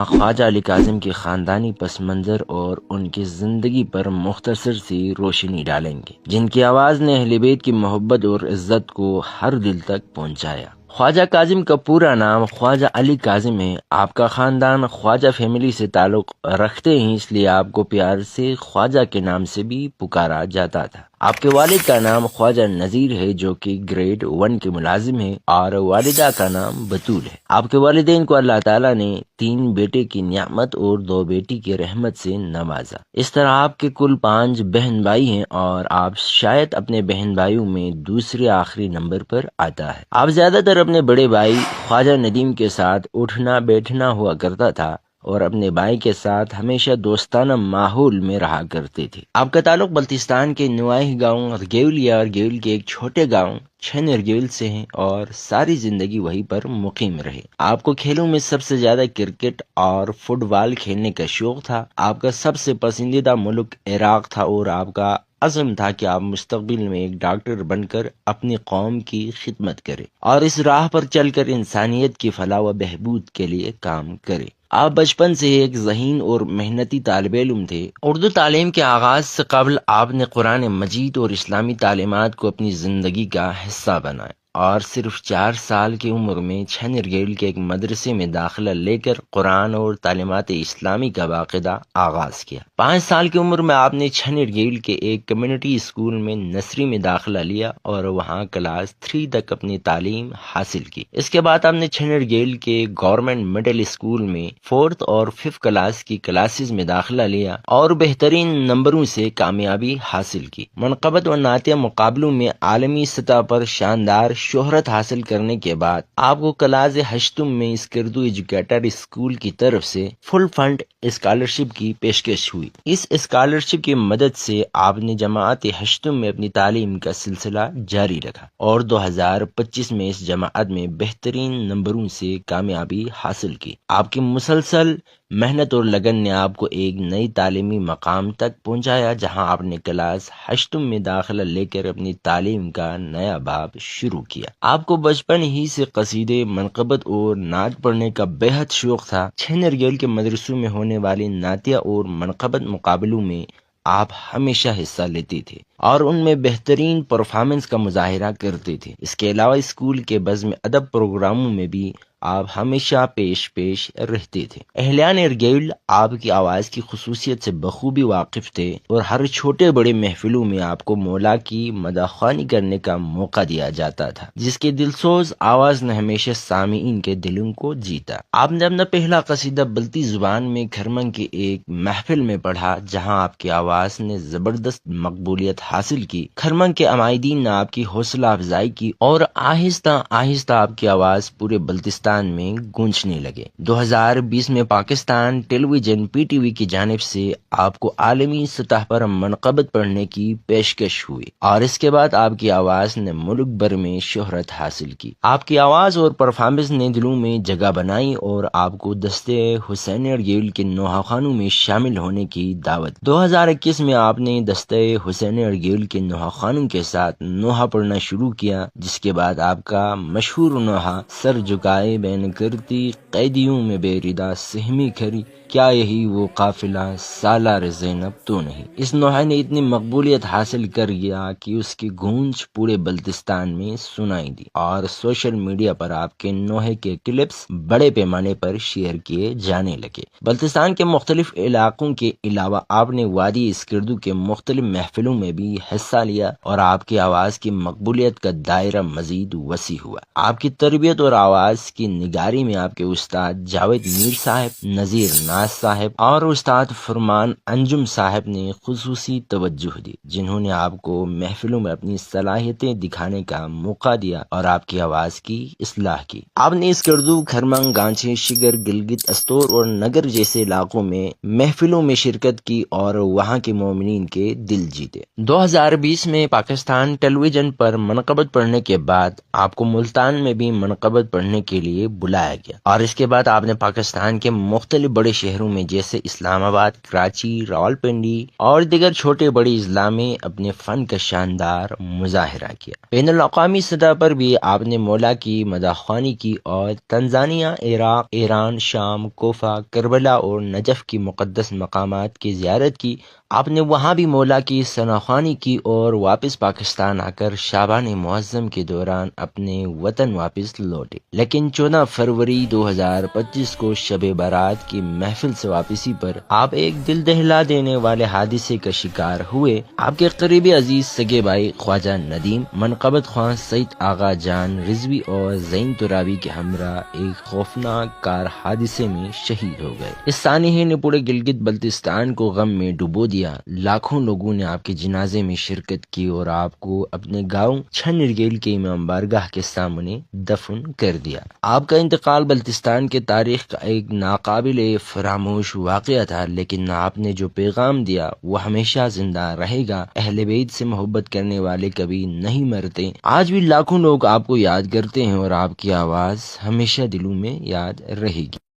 خواجہ علی کاظم کے خاندانی پس منظر اور ان کی زندگی پر مختصر سی روشنی ڈالیں گے، جن کی آواز نے اہل بیت کی محبت اور عزت کو ہر دل تک پہنچایا۔ خواجہ کاظم کا پورا نام خواجہ علی کاظم ہے۔ آپ کا خاندان خواجہ فیملی سے تعلق رکھتے ہیں، اس لیے آپ کو پیار سے خواجہ کے نام سے بھی پکارا جاتا تھا۔ آپ کے والد کا نام خواجہ نذیر ہے، جو کہ گریڈ 1 کے ملازم ہیں، اور والدہ کا نام بطول ہے۔ آپ کے والدین کو اللہ تعالیٰ نے 3 بیٹے کی نعمت اور 2 بیٹی کی رحمت سے نوازا۔ اس طرح آپ کے کل 5 بہن بھائی ہیں، اور آپ شاید اپنے بہن بھائیوں میں دوسرے آخری نمبر پر آتا ہے۔ آپ زیادہ تر اپنے بڑے بھائی خواجہ ندیم کے ساتھ اٹھنا بیٹھنا ہوا کرتا تھا، اور اپنے بھائی کے ساتھ ہمیشہ دوستانہ ماحول میں رہا کرتے تھے۔ آپ کا تعلق بلتستان کے نواحی گاؤں ارگیول یا ارگیول کے ایک چھوٹے گاؤں چھن ارگیول سے ہیں، اور ساری زندگی وہیں پر مقیم رہے۔ آپ کو کھیلوں میں سب سے زیادہ کرکٹ اور فٹ بال کھیلنے کا شوق تھا۔ آپ کا سب سے پسندیدہ ملک عراق تھا، اور آپ کا عزم تھا کہ آپ مستقبل میں ایک ڈاکٹر بن کر اپنی قوم کی خدمت کریں، اور اس راہ پر چل کر انسانیت کی فلاح و بہبود کے لیے کام کریں۔ آپ بچپن سے ایک ذہین اور محنتی طالب علم تھے۔ اردو تعلیم کے آغاز سے قبل آپ نے قرآن مجید اور اسلامی تعلیمات کو اپنی زندگی کا حصہ بنایا، اور صرف 4 سال کی عمر میں چھن ارگیول کے ایک مدرسے میں داخلہ لے کر قرآن اور تعلیمات اسلامی کا باقاعدہ آغاز کیا۔ 5 سال کی عمر میں آپ نے چھن ارگیول کے ایک کمیونٹی اسکول میں نرسری میں داخلہ لیا، اور وہاں کلاس 3 تک اپنی تعلیم حاصل کی۔ اس کے بعد آپ نے چھن ارگیول کے گورنمنٹ مڈل اسکول میں 4th اور 5th کلاس کی کلاسز میں داخلہ لیا، اور بہترین نمبروں سے کامیابی حاصل کی۔ منقبت و نعتیہ مقابلوں میں عالمی سطح پر شاندار شہرت حاصل کرنے کے بعد آپ کو کلاس ہشتم میں اسکردو ایجوکیٹر اسکول کی طرف سے فل فنڈ اسکالرشپ کی پیشکش ہوئی۔ اس اسکالرشپ کی مدد سے آپ نے جماعت ہشتم میں اپنی تعلیم کا سلسلہ جاری رکھا، اور 2025 میں اس جماعت میں بہترین نمبروں سے کامیابی حاصل کی۔ آپ کی مسلسل محنت اور لگن نے آپ کو ایک نئی تعلیمی مقام تک پہنچایا، جہاں آپ نے کلاس ہشتم میں داخلہ لے کر اپنی تعلیم کا نیا باب شروع کیا۔ آپ کو بچپن ہی سے قصیدے، منقبت اور نعت پڑھنے کا بے حد شوق تھا۔ چھن ارگیول کے مدرسوں میں ہونے والے نعتیہ اور منقبت مقابلوں میں آپ ہمیشہ حصہ لیتے تھے، اور ان میں بہترین پرفارمنس کا مظاہرہ کرتے تھے۔ اس کے علاوہ اسکول کے بزم ادب پروگراموں میں بھی آپ ہمیشہ پیش رہتے تھے۔ اہلیان ارگیول آپ کی آواز کی خصوصیت سے بخوبی واقف تھے، اور ہر چھوٹے بڑے محفلوں میں آپ کو مولا کی مدح خوانی کرنے کا موقع دیا جاتا تھا، جس کے دلسوز آواز نے ہمیشہ سامعین کے دلوں کو جیتا۔ آپ نے اپنا پہلا قصیدہ بلتی زبان میں کھرمن کی ایک محفل میں پڑھا، جہاں آپ کی آواز نے زبردست مقبولیت حاصل کی۔ کھرمن کے عمائدین نے آپ کی حوصلہ افزائی کی، اور آہستہ آہستہ آپ کی آواز پورے بلتستان میں گونجنے لگے۔ 2020 میں پاکستان ٹیلی ویژن PTV کی جانب سے آپ کو عالمی سطح پر منقبت پڑھنے کی پیشکش ہوئی، اور اس کے بعد آپ کی آواز نے ملک بھر میں شہرت حاصل کی۔ آپ کی آواز اور پرفارمنس نے دلوں میں جگہ بنائی، اور آپ کو دستے حسین ارگیول کے نوحہ خوانوں میں شامل ہونے کی دعوت۔ 2021 میں آپ نے دستے حسین ارگیول کے نوحہ خوانوں کے ساتھ نوحہ پڑھنا شروع کیا، جس کے بعد آپ کا مشہور نوحہ سر جھکائے بین کرتی قیدیوں میں بے ردا سہمی کھری، کیا یہی وہ قافلہ سالار زینب تو نہیں۔ اس نوحے نے اتنی مقبولیت حاصل کر گیا کہ اس کی گونج پورے بلتستان میں سنائی دی، اور سوشل میڈیا پر آپ کے نوحے کے کلپس بڑے پیمانے پر شیئر کیے جانے لگے۔ بلتستان کے مختلف علاقوں کے علاوہ آپ نے وادی اسکردو کے مختلف محفلوں میں بھی حصہ لیا، اور آپ کی آواز کی مقبولیت کا دائرہ مزید وسیع ہوا۔ آپ کی تربیت اور آواز کی نگاری میں آپ کے استاد جاوید میر صاحب، نذیر ناز صاحب اور استاد فرمان انجم صاحب نے خصوصی توجہ دی، جنہوں نے آپ کو محفلوں میں اپنی صلاحیتیں دکھانے کا موقع دیا اور آپ کی آواز کی اصلاح کی۔ آپ نے اسکردو، کھرمن، گانچے، شگر، گلگت، استور اور نگر جیسے علاقوں میں محفلوں میں شرکت کی اور وہاں کے مومنین کے دل جیتے۔ 2020 میں پاکستان ٹیلی ویژن پر منقبت پڑھنے کے بعد آپ کو ملتان میں بھی منقبت پڑھنے کے لیے لیے بلایا گیا، اور اس کے بعد آپ نے پاکستان کے مختلف بڑے شہروں میں جیسے اسلام آباد، کراچی، راولپنڈی اور دیگر چھوٹے بڑے اضلاع میں اپنے فن کا شاندار مظاہرہ کیا۔ بین الاقوامی سطح پر بھی آپ نے مولا کی مداحخوانی کی اور تنزانیہ، عراق، ایران، شام، کوفہ، کربلا اور نجف کی مقدس مقامات کی زیارت کی۔ آپ نے وہاں بھی مولا کی ثناخوانی کی اور واپس پاکستان آ کر شعبان معظم کے دوران اپنے وطن واپس لوٹے، لیکن 14 فروری 2025 کو شب برات کی محفل سے واپسی پر آپ ایک دل دہلا دینے والے حادثے کا شکار ہوئے۔ آپ کے قریبی عزیز سگے بھائی خواجہ ندیم، منقبت خواں سید آغا جان رضوی اور زین ترابی کے ہمراہ ایک خوفناک کار حادثے میں شہید ہو گئے۔ اس سانحے نے پورے گلگت بلتستان کو غم میں ڈبو دیا۔ لاکھوں لوگوں نے آپ کے جنازے میں شرکت کی اور آپ کو اپنے گاؤں چھنرگیل کے امام بارگاہ کے سامنے دفن کر دیا۔ آپ کا انتقال بلتستان کے تاریخ کا ایک ناقابل فراموش واقعہ تھا، لیکن آپ نے جو پیغام دیا وہ ہمیشہ زندہ رہے گا۔ اہل بیت سے محبت کرنے والے کبھی نہیں مرتے۔ آج بھی لاکھوں لوگ آپ کو یاد کرتے ہیں اور آپ کی آواز ہمیشہ دلوں میں یاد رہے گی۔